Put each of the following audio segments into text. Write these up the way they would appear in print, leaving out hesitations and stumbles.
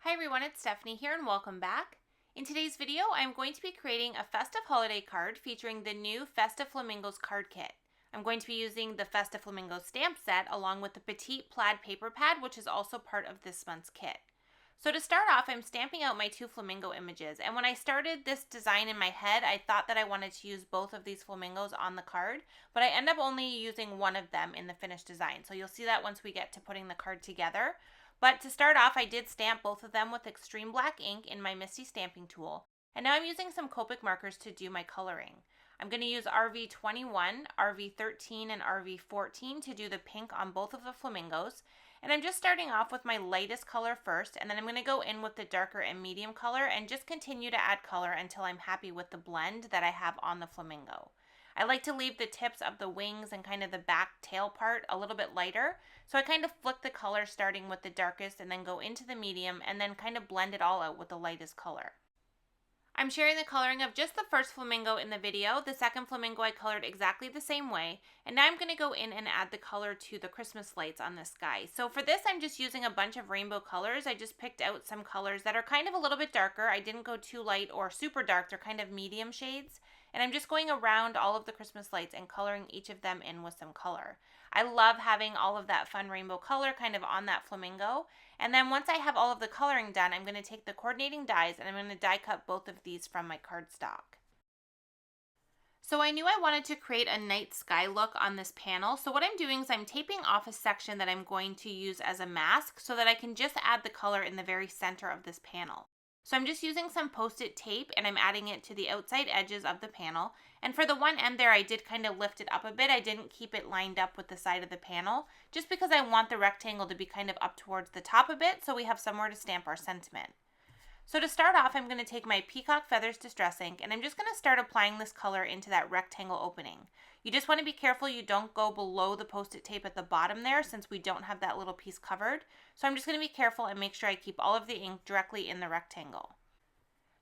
Hi everyone, it's Stephanie here and welcome back. In today's video, I'm going to be creating a festive holiday card featuring the new Festive Flamingos card kit. I'm going to be using the Festive Flamingos stamp set along with the petite plaid paper pad, which is also part of this month's kit. So to start off, I'm stamping out my two flamingo images, and when I started this design in my head, I thought that I wanted to use both of these flamingos on the card, but I end up only using one of them in the finished design. So you'll see that once we get to putting the card together. But to start off, I did stamp both of them with extreme black ink in my MISTI stamping tool. And now I'm using some Copic markers to do my coloring. I'm going to use RV21, RV13, and RV14 to do the pink on both of the flamingos. And I'm just starting off with my lightest color first, and then I'm going to go in with the darker and medium color and just continue to add color until I'm happy with the blend that I have on the flamingo. I like to leave the tips of the wings and kind of the back tail part a little bit lighter. So I kind of flick the color starting with the darkest and then go into the medium and then kind of blend it all out with the lightest color. I'm sharing the coloring of just the first flamingo in the video. The second flamingo I colored exactly the same way. And now I'm going to go in and add the color to the Christmas lights on the sky. So for this, I'm just using a bunch of rainbow colors. I just picked out some colors that are kind of a little bit darker. I didn't go too light or super dark. They're kind of medium shades. And I'm just going around all of the Christmas lights and coloring each of them in with some color. I love having all of that fun rainbow color kind of on that flamingo. And then once I have all of the coloring done, I'm going to take the coordinating dies and I'm going to die cut both of these from my cardstock. So I knew I wanted to create a night sky look on this panel. So what I'm doing is I'm taping off a section that I'm going to use as a mask so that I can just add the color in the very center of this panel. So I'm just using some post-it tape and I'm adding it to the outside edges of the panel. And for the one end there, I did kind of lift it up a bit. I didn't keep it lined up with the side of the panel, just because I want the rectangle to be kind of up towards the top a bit so we have somewhere to stamp our sentiment. So to start off, I'm going to take my Peacock Feathers Distress ink and I'm just going to start applying this color into that rectangle opening. You just want to be careful you don't go below the post-it tape at the bottom there since we don't have that little piece covered. So I'm just going to be careful and make sure I keep all of the ink directly in the rectangle.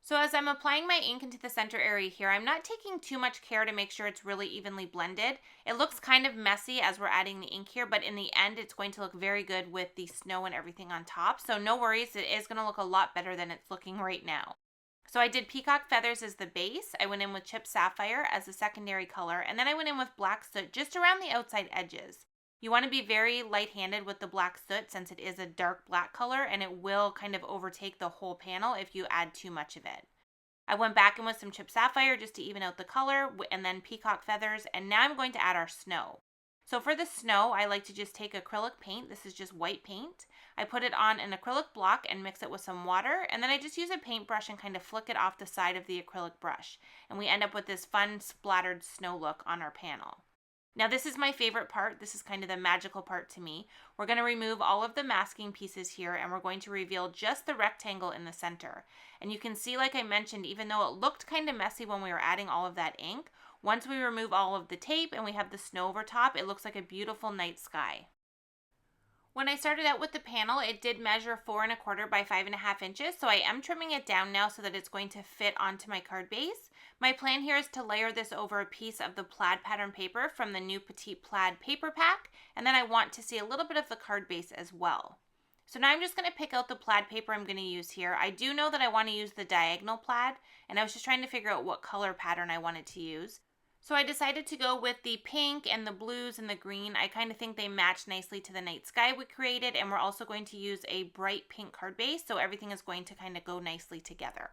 So as I'm applying my ink into the center area here, I'm not taking too much care to make sure it's really evenly blended. It looks kind of messy as we're adding the ink here, but in the end it's going to look very good with the snow and everything on top. So no worries, it is going to look a lot better than it's looking right now. So I did Peacock Feathers as the base, I went in with Chipped Sapphire as the secondary color, and then I went in with Black Soot just around the outside edges. You want to be very light-handed with the black soot since it is a dark black color and it will kind of overtake the whole panel if you add too much of it. I went back in with some Chipped Sapphire just to even out the color and then Peacock Feathers, and now I'm going to add our snow. So for the snow, I like to just take acrylic paint. This is just white paint. I put it on an acrylic block and mix it with some water, and then I just use a paintbrush and kind of flick it off the side of the acrylic brush. And we end up with this fun splattered snow look on our panel. Now this is my favorite part. This is kind of the magical part to me. We're going to remove all of the masking pieces here and we're going to reveal just the rectangle in the center. And you can see, like I mentioned, even though it looked kind of messy when we were adding all of that ink, once we remove all of the tape and we have the snow over top, it looks like a beautiful night sky. When I started out with the panel, it did measure 4 1/4 by 5 1/2 inches, so I am trimming it down now so that it's going to fit onto my card base. My plan here is to layer this over a piece of the plaid pattern paper from the new Petite Plaid paper pack, and then I want to see a little bit of the card base as well. So now I'm just going to pick out the plaid paper I'm going to use here. I do know that I want to use the diagonal plaid, and I was just trying to figure out what color pattern I wanted to use. So I decided to go with the pink and the blues and the green. I kind of think they match nicely to the night sky we created, and we're also going to use a bright pink card base, so everything is going to kind of go nicely together.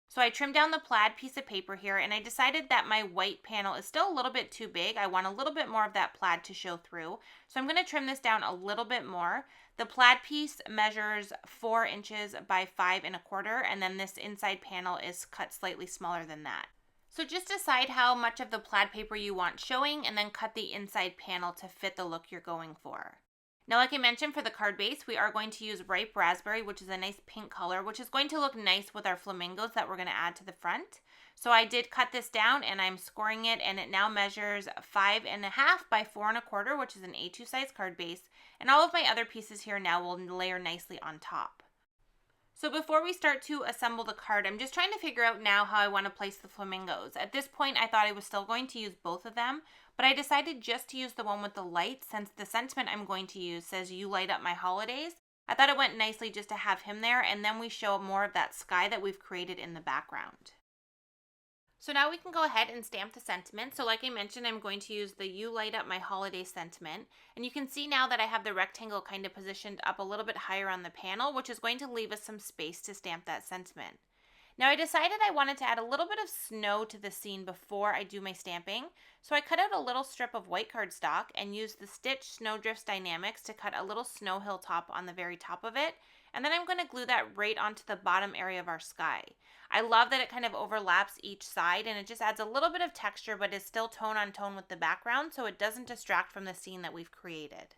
So I trimmed down the plaid piece of paper here, and I decided that my white panel is still a little bit too big. I want a little bit more of that plaid to show through. So I'm going to trim this down a little bit more. The plaid piece measures 4 inches by 5 1/4, and then this inside panel is cut slightly smaller than that. So just decide how much of the plaid paper you want showing and then cut the inside panel to fit the look you're going for. Now, like I mentioned, for the card base, we are going to use Ripe Raspberry, which is a nice pink color, which is going to look nice with our flamingos that we're going to add to the front. So I did cut this down and I'm scoring it, and it now measures 5 1/2 by 4 1/4, which is an A2 size card base. And all of my other pieces here now will layer nicely on top. So before we start to assemble the card, I'm just trying to figure out now how I want to place the flamingos. At this point, I thought I was still going to use both of them, but I decided just to use the one with the light since the sentiment I'm going to use says "You light up my holidays." I thought it went nicely just to have him there, and then we show more of that sky that we've created in the background. So now we can go ahead and stamp the sentiment. So like I mentioned, I'm going to use the You Light Up My Holiday sentiment. And you can see now that I have the rectangle kind of positioned up a little bit higher on the panel, which is going to leave us some space to stamp that sentiment. Now I decided I wanted to add a little bit of snow to the scene before I do my stamping. So I cut out a little strip of white cardstock and used the Stitch Snowdrifts Die-namics to cut a little snow hill top on the very top of it. And then I'm going to glue that right onto the bottom area of our sky. I love that it kind of overlaps each side, and it just adds a little bit of texture, but is still tone on tone with the background, so it doesn't distract from the scene that we've created.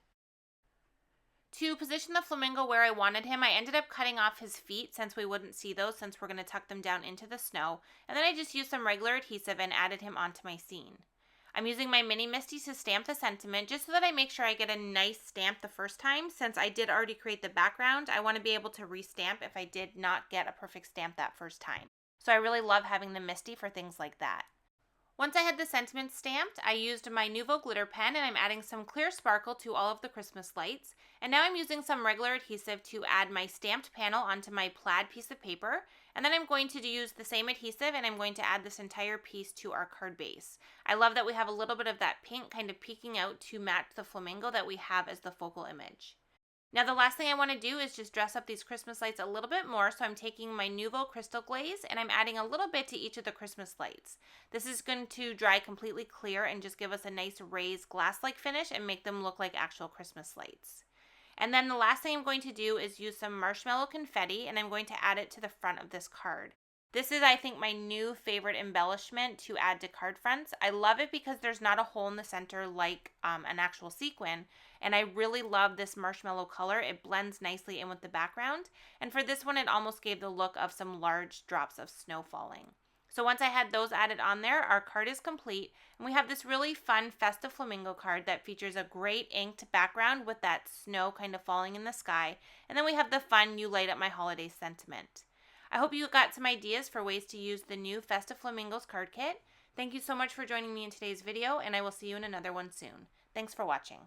To position the flamingo where I wanted him, I ended up cutting off his feet since we wouldn't see those since we're going to tuck them down into the snow, and then I just used some regular adhesive and added him onto my scene. I'm using my mini MISTI to stamp the sentiment just so that I make sure I get a nice stamp the first time. Since I did already create the background, I want to be able to restamp if I did not get a perfect stamp that first time. So I really love having the MISTI for things like that. Once I had the sentiment stamped, I used my Nuvo glitter pen and I'm adding some clear sparkle to all of the Christmas lights. And now I'm using some regular adhesive to add my stamped panel onto my plaid piece of paper. And then I'm going to use the same adhesive and I'm going to add this entire piece to our card base. I love that we have a little bit of that pink kind of peeking out to match the flamingo that we have as the focal image. Now the last thing I want to do is just dress up these Christmas lights a little bit more, so I'm taking my Nuvo Crystal Glaze and I'm adding a little bit to each of the Christmas lights. This is going to dry completely clear and just give us a nice raised glass-like finish and make them look like actual Christmas lights. And then the last thing I'm going to do is use some marshmallow confetti and I'm going to add it to the front of this card. This is, I think, my new favorite embellishment to add to card fronts. I love it because there's not a hole in the center like an actual sequin, and I really love this marshmallow color. It blends nicely in with the background, and for this one it almost gave the look of some large drops of snow falling. So once I had those added on there, our card is complete, and we have this really fun Festive Flamingo card that features a great inked background with that snow kind of falling in the sky, and then we have the fun You Light Up My Holiday sentiment. I hope you got some ideas for ways to use the new Festive Flamingos card kit. Thank you so much for joining me in today's video, and I will see you in another one soon. Thanks for watching.